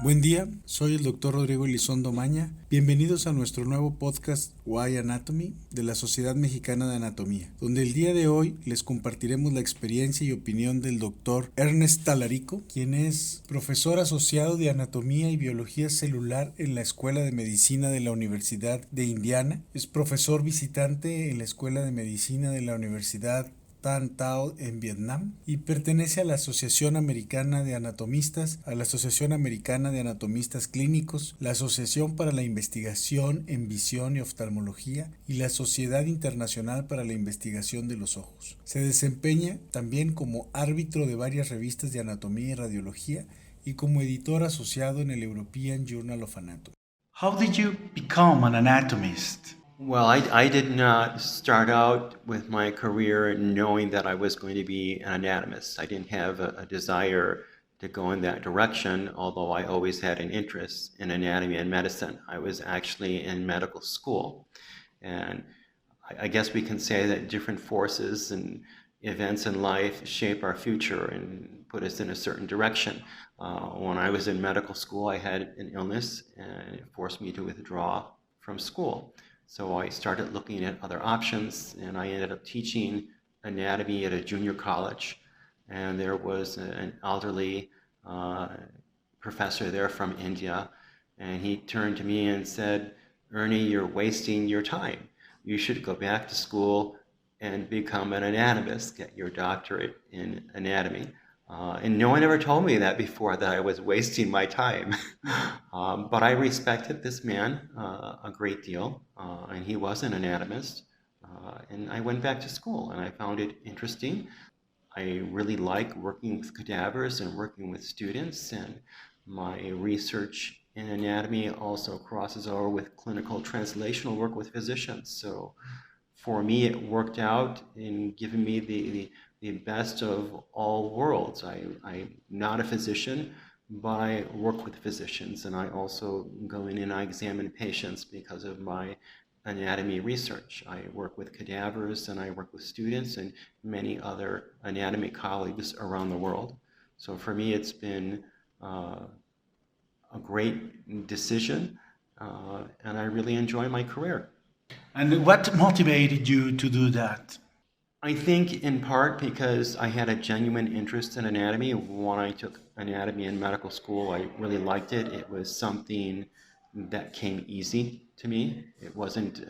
Buen día, soy el doctor Rodrigo Elizondo Maña. Bienvenidos a nuestro nuevo podcast Why Anatomy de la Sociedad Mexicana de Anatomía, donde el día de hoy les compartiremos la experiencia y opinión del doctor Ernest Talarico, quien es profesor asociado de Anatomía y Biología Celular en la Escuela de Medicina de la Universidad de Indiana. Es profesor visitante en la Escuela de Medicina de la Universidad Tan Tao en Vietnam y pertenece a la Asociación Americana de Anatomistas, a la Asociación Americana de Anatomistas Clínicos, la Asociación para la Investigación en Visión y Oftalmología y la Sociedad Internacional para la Investigación de los Ojos. Se desempeña también como árbitro de varias revistas de anatomía y radiología y como editor asociado en el European Journal of Anatomy. How did you become an anatomist? Well, I did not start out with my career knowing that I was going to be an anatomist. I didn't have a desire to go in that direction, although I always had an interest in anatomy and medicine. I was actually in medical school. And I guess we can say that different forces and events in life shape our future and put us in a certain direction. When I was in medical school, I had an illness and it forced me to withdraw from school. So I started looking at other options, and I ended up teaching anatomy at a junior college. And there was an elderly professor there from India, and he turned to me and said, "Ernie, you're wasting your time. You should go back to school and become an anatomist, get your doctorate in anatomy." And no one ever told me that before, that I was wasting my time. But I respected this man a great deal, and he was an anatomist. And I went back to school, and I found it interesting. I really like working with cadavers and working with students, and my research in anatomy also crosses over with clinical translational work with physicians. So for me, it worked out in giving me the best of all worlds. I'm not a physician, but I work with physicians, and I also go in and I examine patients because of my anatomy research. I work with cadavers, and I work with students and many other anatomy colleagues around the world. So for me, it's been a great decision, and I really enjoy my career. And what motivated you to do that? I think in part because I had a genuine interest in anatomy. When I took anatomy in medical school, I really liked it. It was something that came easy to me. It wasn't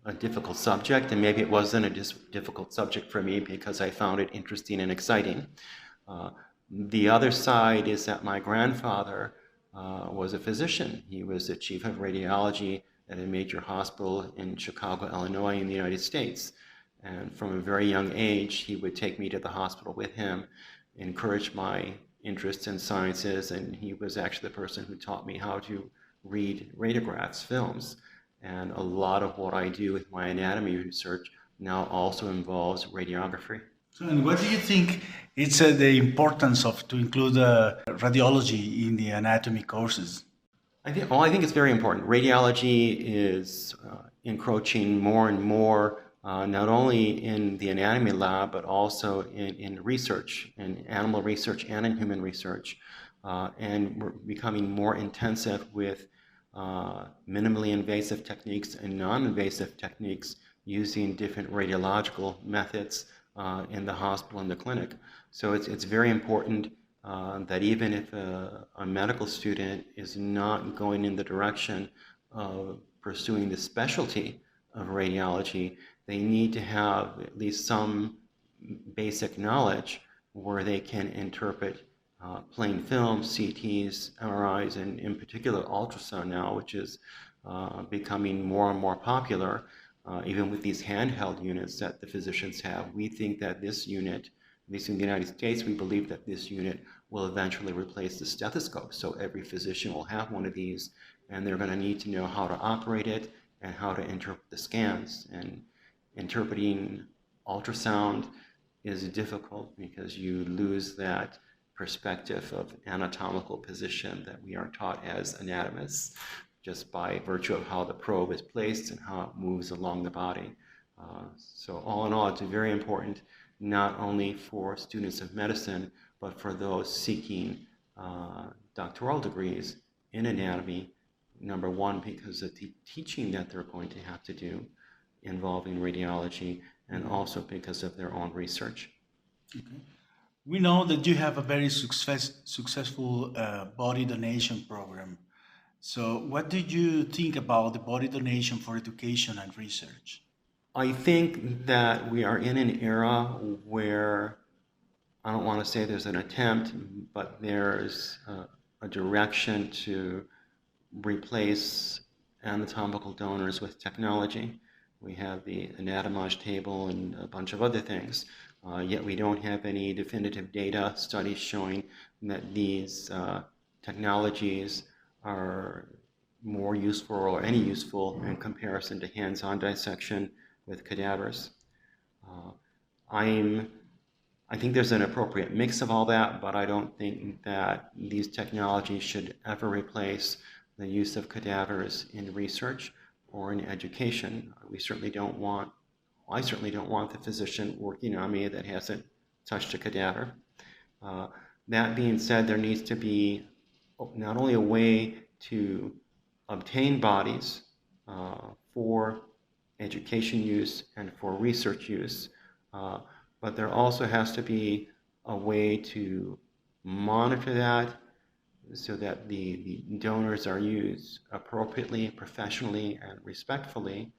a difficult subject, and maybe it wasn't a difficult subject for me because I found it interesting and exciting. The other side is that my grandfather was a physician. He was the chief of radiology at a major hospital in Chicago, Illinois, in the United States. And from a very young age, he would take me to the hospital with him, encourage my interest in sciences, and he was actually the person who taught me how to read radiographs, films. And a lot of what I do with my anatomy research now also involves radiography. So, and what do you think it's the importance of to include radiology in the anatomy courses? I think it's very important. Radiology is encroaching more and more, not only in the anatomy lab, but also in research, in animal research and in human research. And we're becoming more intensive with minimally invasive techniques and non-invasive techniques using different radiological methods in the hospital and the clinic. So it's very important that even if a medical student is not going in the direction of pursuing the specialty of radiology, they need to have at least some basic knowledge where they can interpret plain film, CTs, MRIs, and in particular ultrasound now, which is becoming more and more popular, even with these handheld units that the physicians have. We think that this unit, at least in the United States, we believe that this unit will eventually replace the stethoscope. So every physician will have one of these, and they're going to need to know how to operate it and how to interpret the scans. And interpreting ultrasound is difficult because you lose that perspective of anatomical position that we are taught as anatomists, just by virtue of how the probe is placed and how it moves along the body. So all in all, it's very important, not only for students of medicine, but for those seeking doctoral degrees in anatomy, number one, because of the teaching that they're going to have to do involving radiology, and also because of their own research. Okay. We know that you have a very successful body donation program. So, what do you think about the body donation for education and research? I think that we are in an era where I don't want to say there's an attempt, but there's a direction to replace anatomical donors with technology. We have the anatomage table and a bunch of other things, yet we don't have any definitive data studies showing that these technologies are more useful or any useful in comparison to hands-on dissection with cadavers. I think there's an appropriate mix of all that, but I don't think that these technologies should ever replace the use of cadavers in research or in education. I certainly don't want the physician working on me that hasn't touched a cadaver. That being said, there needs to be not only a way to obtain bodies for education use and for research use, but there also has to be a way to monitor that so that the donors are used appropriately, professionally, and respectfully,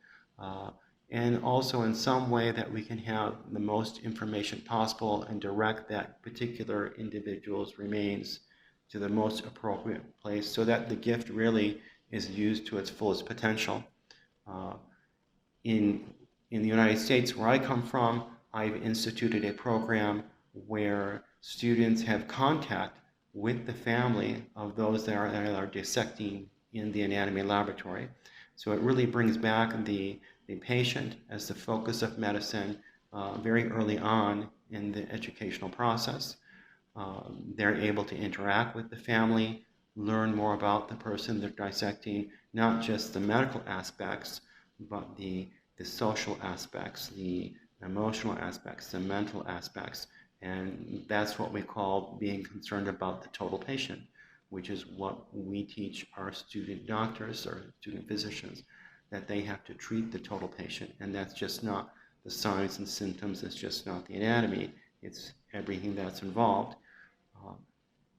and also in some way that we can have the most information possible and direct that particular individual's remains to the most appropriate place so that the gift really is used to its fullest potential. In the United States, where I come from, I've instituted a program where students have contact with the family of those that are dissecting in the anatomy laboratory. So it really brings back the patient as the focus of medicine very early on in the educational process. They're able to interact with the family, learn more about the person they're dissecting, not just the medical aspects, but the social aspects, the emotional aspects, the mental aspects, and that's what we call being concerned about the total patient, which is what we teach our student doctors or student physicians, that they have to treat the total patient, and that's just not the signs and symptoms, it's just not the anatomy, it's everything that's involved.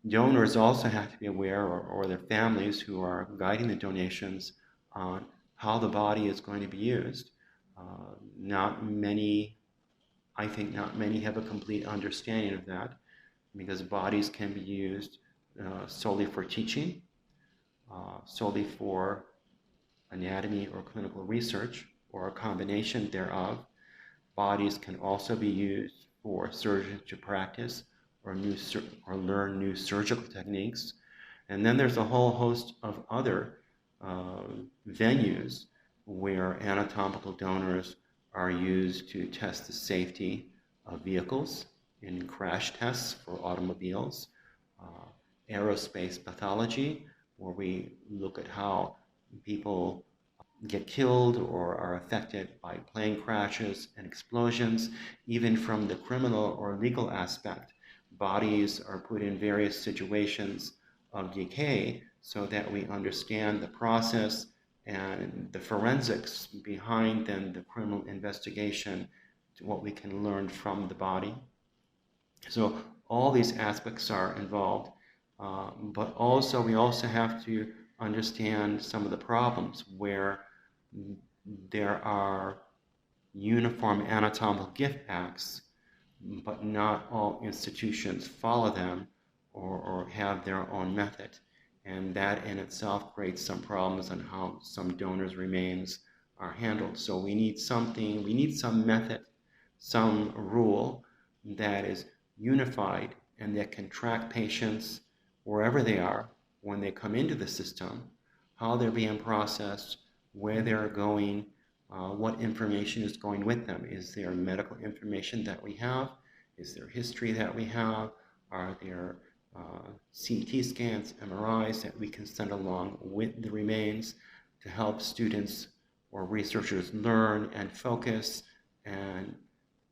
Donors also have to be aware, or their families who are guiding the donations, on how the body is going to be used. Not many have a complete understanding of that, because bodies can be used solely for teaching, solely for anatomy or clinical research, or a combination thereof. Bodies can also be used for surgeons to practice or learn new surgical techniques. And then there's a whole host of other venues where anatomical donors are used to test the safety of vehicles in crash tests for automobiles, aerospace pathology, where we look at how people get killed or are affected by plane crashes and explosions. Even from the criminal or legal aspect, bodies are put in various situations of decay so that we understand the process and the forensics behind then the criminal investigation, to what we can learn from the body. So all these aspects are involved, but also we also have to understand some of the problems where there are uniform anatomical gift acts, but not all institutions follow them or have their own method. And that in itself creates some problems on how some donors' remains are handled. So we need some method, some rule that is unified and that can track patients wherever they are when they come into the system, how they're being processed, where they're going, what information is going with them. Is there medical information that we have? Is there history that we have? Are there CT scans, MRIs that we can send along with the remains to help students or researchers learn and focus and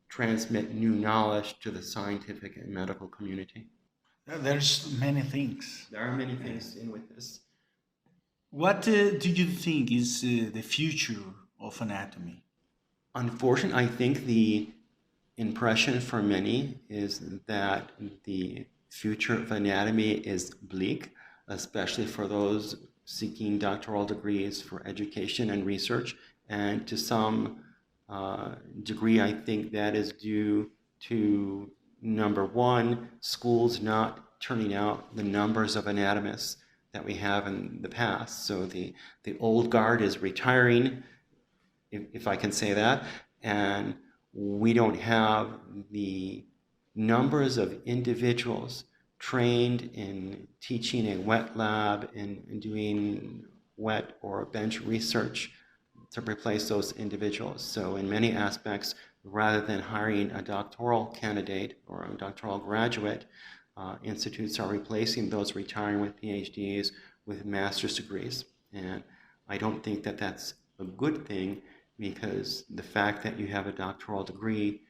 transmit new knowledge to the scientific and medical community? There's many things. There are many things in with this. What do you think is the future of anatomy? Unfortunately, I think the impression for many is that the future of anatomy is bleak, especially for those seeking doctoral degrees for education and research. And to some degree, I think that is due to, number one, schools not turning out the numbers of anatomists that we have in the past. So the old guard is retiring, if I can say that, and we don't have the numbers of individuals trained in teaching a wet lab and doing wet or bench research to replace those individuals. So in many aspects, rather than hiring a doctoral candidate or a doctoral graduate, institutes are replacing those retiring with PhDs with master's degrees. And I don't think that that's a good thing, because the fact that you have a doctoral degree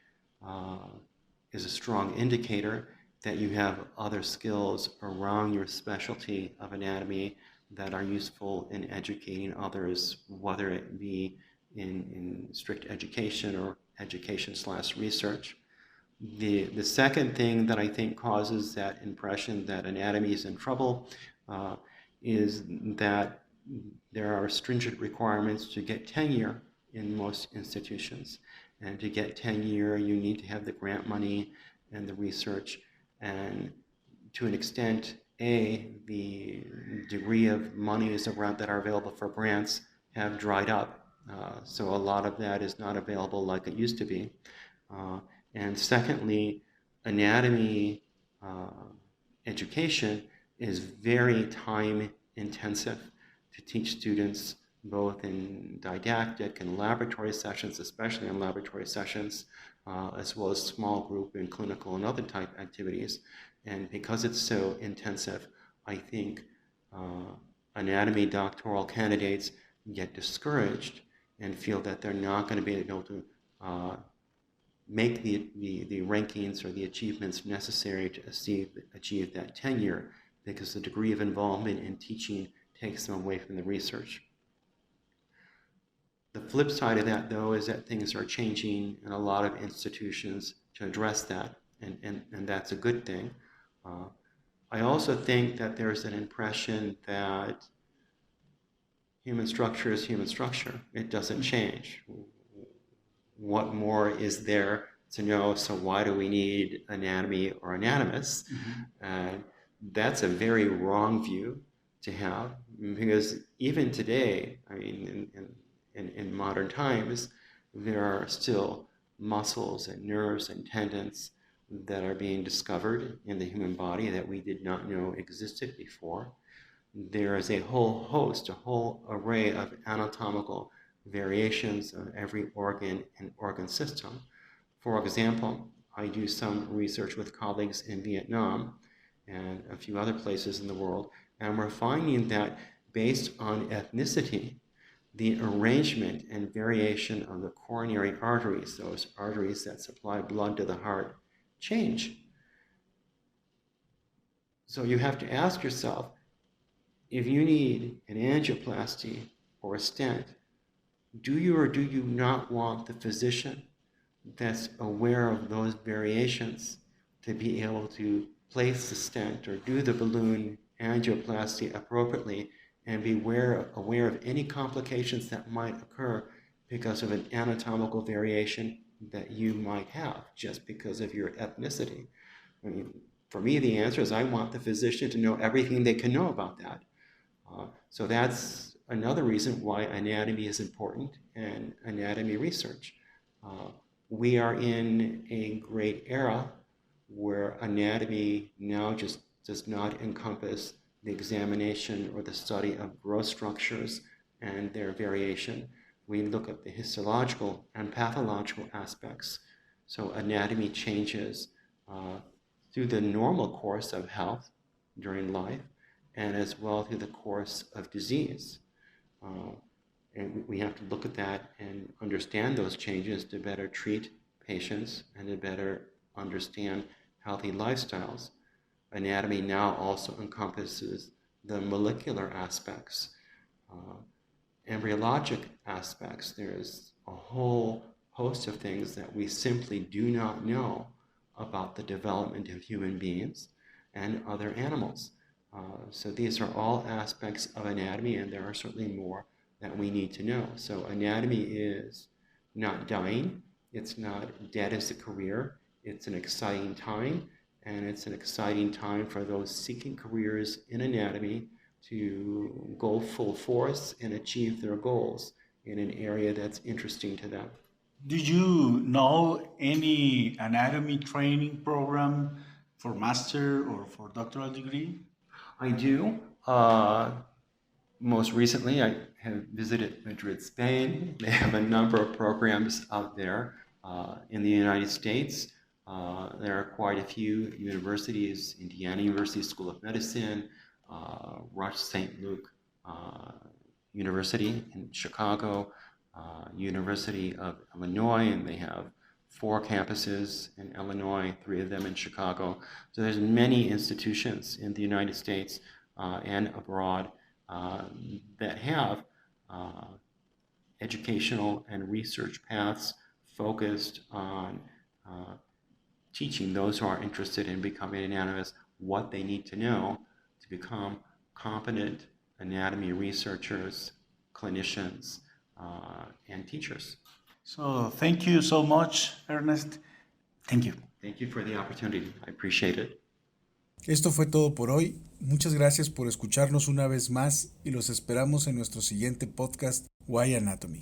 is a strong indicator that you have other skills around your specialty of anatomy that are useful in educating others, whether it be in strict education or education/research. The second thing that I think causes that impression that anatomy is in trouble is that there are stringent requirements to get tenure in most institutions. And to get tenure, you need to have the grant money and the research. And to an extent, the degree of monies around that are available for grants have dried up. So a lot of that is not available like it used to be. And secondly, anatomy education is very time intensive to teach students, both in didactic and laboratory sessions, especially in laboratory sessions, as well as small group and clinical and other type activities. And because it's so intensive, I think anatomy doctoral candidates get discouraged and feel that they're not going to be able to make the rankings or the achievements necessary to achieve that tenure, because the degree of involvement in teaching takes them away from the research. The flip side of that, though, is that things are changing in a lot of institutions to address that, and that's a good thing. I also think that there's an impression that human structure is human structure. It doesn't change. What more is there to know? So why do we need anatomy or anatomists? That's a very wrong view to have, because even today, I mean, in modern times, there are still muscles and nerves and tendons that are being discovered in the human body that we did not know existed before. There is a whole array of anatomical variations of every organ and organ system. For example, I do some research with colleagues in Vietnam and a few other places in the world, and we're finding that based on ethnicity, the arrangement and variation of the coronary arteries, those arteries that supply blood to the heart, change. So you have to ask yourself, if you need an angioplasty or a stent, do you or do you not want the physician that's aware of those variations to be able to place the stent or do the balloon angioplasty appropriately and be aware of any complications that might occur because of an anatomical variation that you might have just because of your ethnicity? I mean, for me, the answer is I want the physician to know everything they can know about that. So that's another reason why anatomy is important and anatomy research. We are in a great era where anatomy now just does not encompass the examination or the study of gross structures and their variation. We look at the histological and pathological aspects. So anatomy changes through the normal course of health during life, and as well through the course of disease. And we have to look at that and understand those changes to better treat patients and to better understand healthy lifestyles. anatomy now also encompasses the molecular aspects, embryologic aspects. There's a whole host of things that we simply do not know about the development of human beings and other animals. So these are all aspects of anatomy, and there are certainly more that we need to know. So anatomy is not dying. It's not dead as a career. It's an exciting time, and it's an exciting time for those seeking careers in anatomy to go full force and achieve their goals in an area that's interesting to them. Do you know any anatomy training program for master or for doctoral degree? I do. Most recently, I have visited Madrid, Spain. They have a number of programs out there. In the United States, there are quite a few universities: Indiana University School of Medicine, Rush St. Luke University in Chicago, University of Illinois, and they have 4 campuses in Illinois, 3 of them in Chicago. So there's many institutions in the United States and abroad that have educational and research paths focused on teaching those who are interested in becoming anatomists what they need to know to become competent anatomy researchers, clinicians, and teachers. So thank you so much, Ernest. Thank you. Thank you for the opportunity. I appreciate it. Esto fue todo por hoy. Muchas gracias por escucharnos una vez más y los esperamos en nuestro siguiente podcast, Why Anatomy.